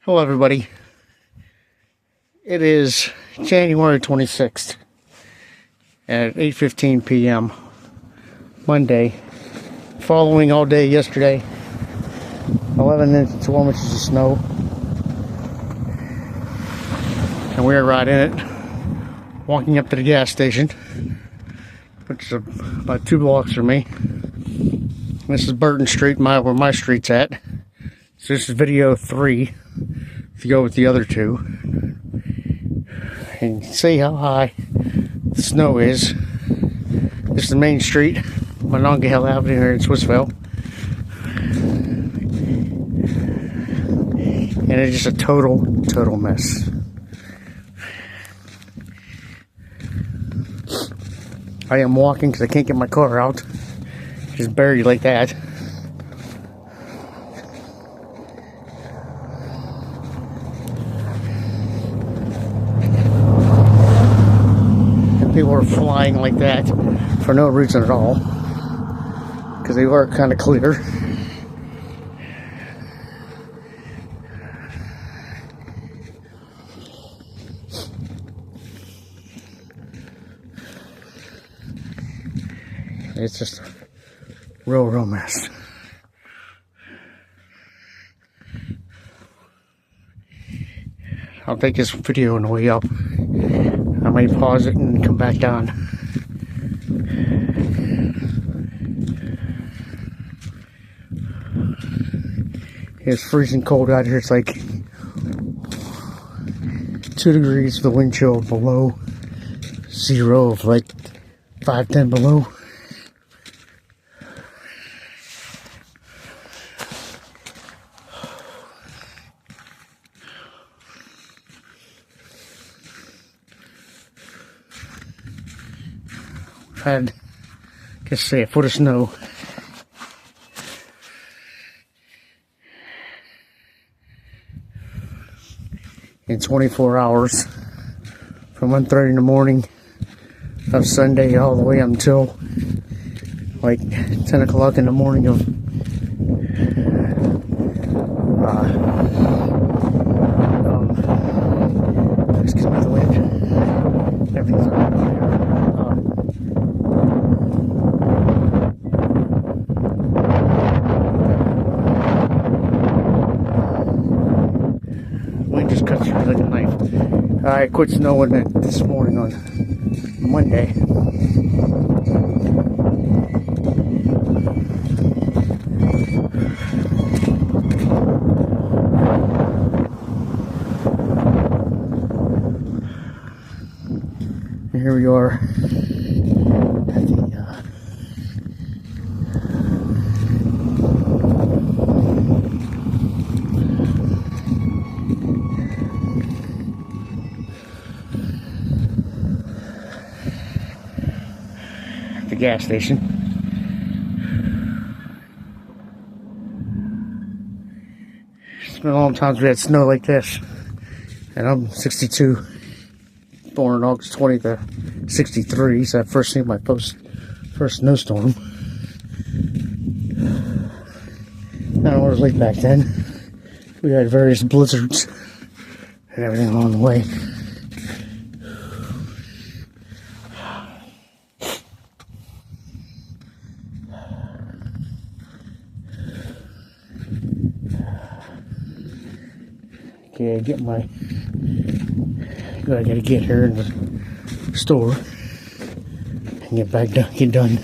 Hello everybody. It is January 26th at 8:15 p.m. Monday, following all day yesterday. 11 inches to 12 inches of snow, and we are right in it, walking up to the gas station, which is about 2 blocks from me. This is Burton Street, where my street's at. So this is video 3 if you go with the other 2. And you can see how high the snow is. This is the main street, Monongahela Avenue here in Swissvale. And it's just a total mess. I am walking because I can't get my car out. Just buried like that. And people are flying like that for no reason at all, because they are kind of clear. It's just a real mess. I'll take this video on the way up. I may pause it and come back down. It's freezing cold out here. It's like 2 degrees with the wind chill below 0 of like 5-10 below. Had, just say, a foot of snow. In 24 hours, from 1:30 in the morning of Sunday all the way until like 10 o'clock in the morning of excuse me, the wind. Everything's on fire. Wind just cuts through like a knife. I quit snowing this morning on Monday. And here we are at the gas station. It's been a long time since we had snow like this, and I'm 62, born August 20th of 63, so I first seen my first snowstorm. I don't know what it was like back then. We had various blizzards and everything along the way. Okay, I gotta get here in the store and get back done, get done.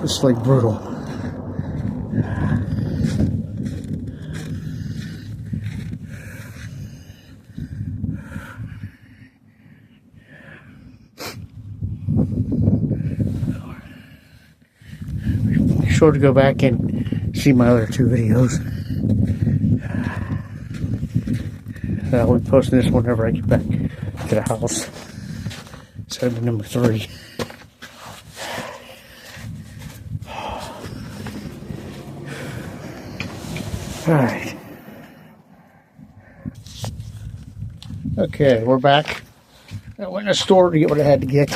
It's like brutal. Be sure to go back and see my other 2 videos. I'll be posting this whenever I get back to the house. So that'll be number 3. Alright. Okay, we're back. I went in a store to get what I had to get.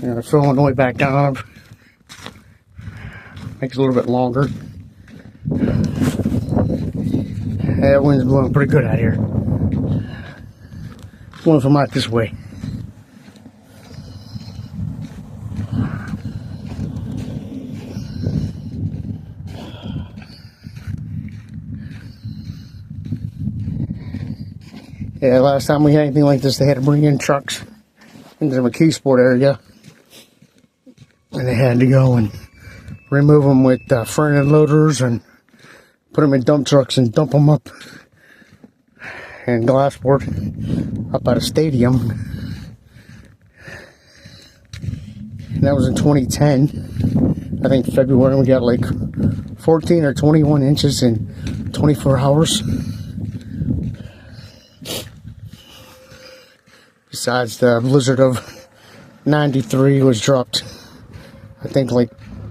And I'm filling the way back down. Makes it a little bit longer. That wind's blowing pretty good out here. Blowing from out this way. Yeah, last time we had anything like this, they had to bring in trucks into the McKeesport area. And they had to go and remove them with front end loaders and put them in dump trucks and dump them up in Glassport up at a stadium. And that was in 2010. I think February we got like 14 or 21 inches in 24 hours. Besides the blizzard of 93 was dropped, I think like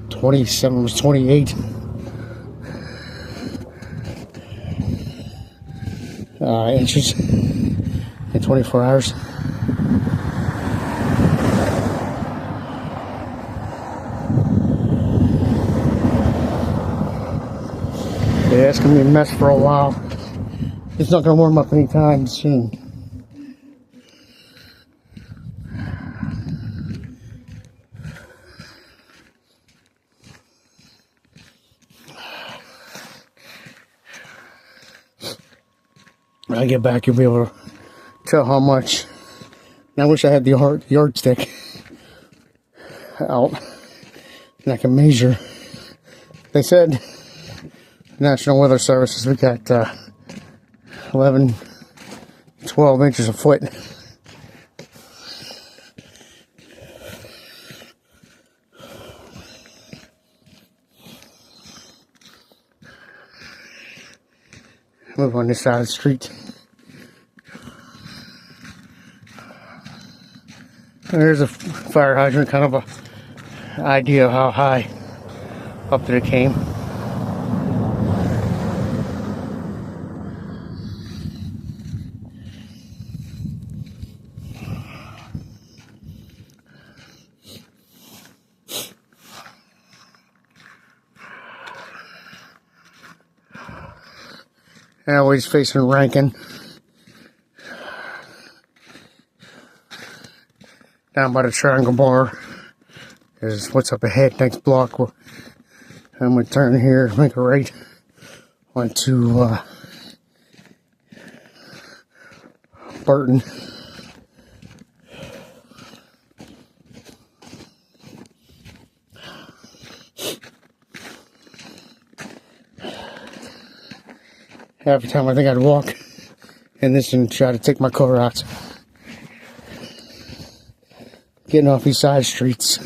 27 was 28 inches in 24 hours. Yeah, it's gonna be a mess for a while. It's not gonna warm up anytime soon. When I get back, you'll be able to tell how much. And I wish I had the yardstick out and I can measure. They said, National Weather Services, we got 11, 12 inches a foot. Move on this side of the street. There's a fire hydrant, kind of a idea of how high up that it came. Always facing Rankin. Down by the Triangle Bar is what's up ahead. Next block, I'm going to turn here, make a right onto Burton. Half the time I think I'd walk in this and try to take my car out. Getting off these side streets.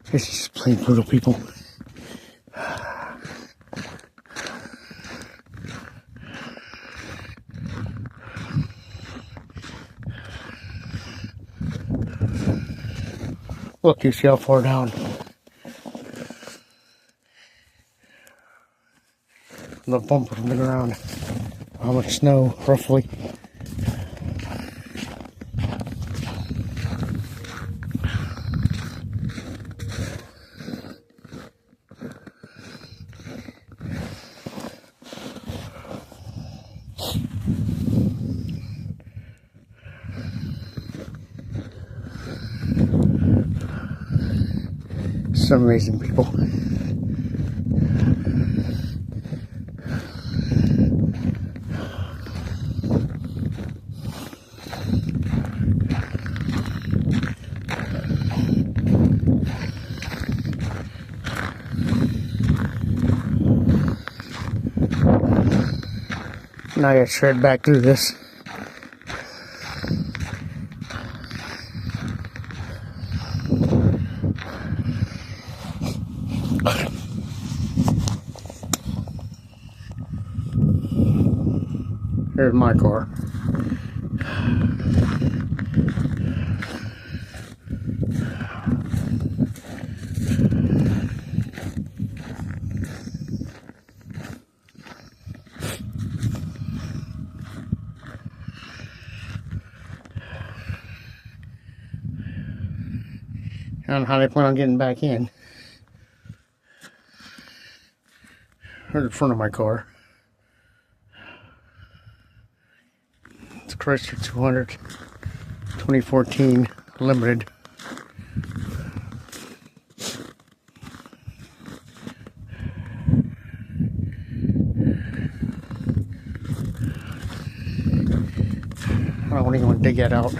This is plain brutal, people. Look, you see how far down. The bump from the ground. How much snow, roughly. Some amazing people. Now I gotta shred back through this. Here's my car. I don't know how they plan on getting back in. Here's the front of my car. It's a Chrysler 200 2014 Limited. I don't even want to dig that out.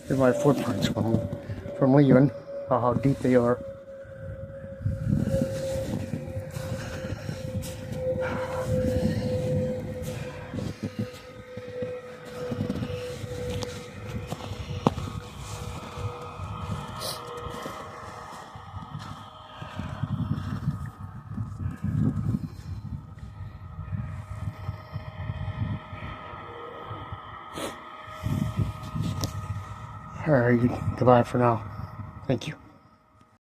Here's my footprints from leaving, how deep they are. Alright, goodbye for now. Thank you.